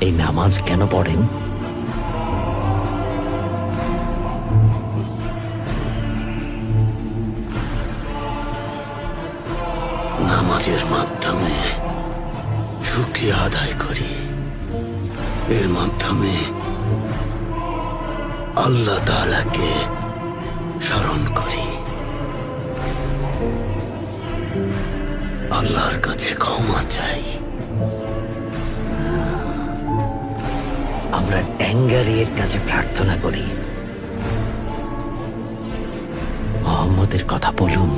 এই নামাজ কেন পড়েন? নামাজের মাধ্যমে শুকরিয়া আদায় করি। এর মাধ্যমে আল্লাহ তাআলাকে স্মরণ করি, আল্লাহর কাছে ক্ষমা চাই। আমরা ট্যাঙ্গারির কাছে প্রার্থনা করি, মোহাম্মদের কথা বলুন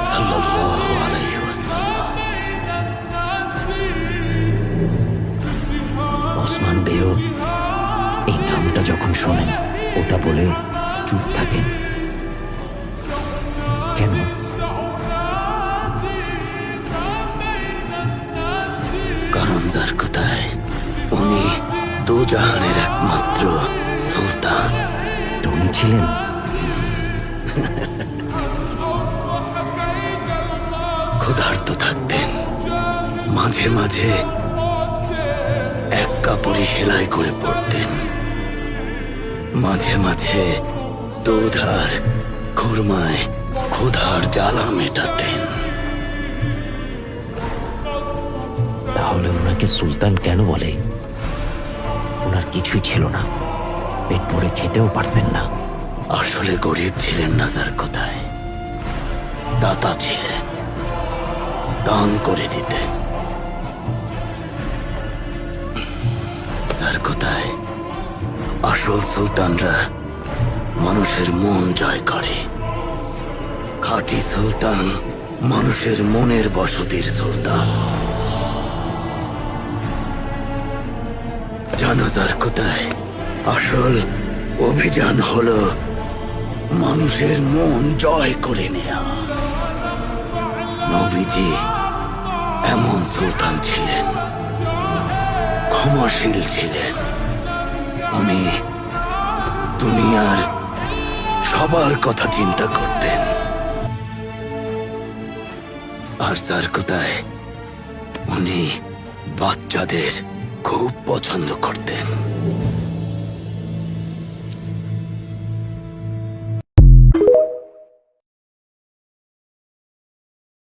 সাল্লাল্লাহু আলাইহি ওয়াসাল্লাম। ওসমান বেও এই নামটা যখন শোনেন ওটা বলে চুপ থাকেন কেন? কারণ যার কোথায় উনি দুজাহানের একমাত্র সুলতান। তো উনি ছিলেন ক্ষুধার্ত থাকতেন, মাঝে মাঝে এক কাপড়ে সেলাই করে পড়তেন, মাঝে মাঝে দুধ আর খুরমায় ক্ষুধার জ্বালা মেটাতেন। তাহলে ওনাকে সুলতান কেন বলে? ওনার কিছুই ছিল না, পেট ভরে খেতেও পারতেন না। আসলে গরিব ছিলেন না যার কোথায়, দাতা ছিলেন, দান করে দিতেন। যার কোথায় আসল সুলতানরা মানুষের মন জয় করে। খাঁটি সুলতান মানুষের মনের বসতির সুলতান। জানাজার কোথায় আসল অভিযান হলো মানুষের মন জয় করে নেয়া। নবীজি এমন সুলতান ছিলেন, ক্ষমাশীল ছিলেন। উনি দুনিয়ার সবার কথা চিন্তা করতেন। আর যার কোথায় উনি বাচ্চাদের খুব পছন্দ করতেন।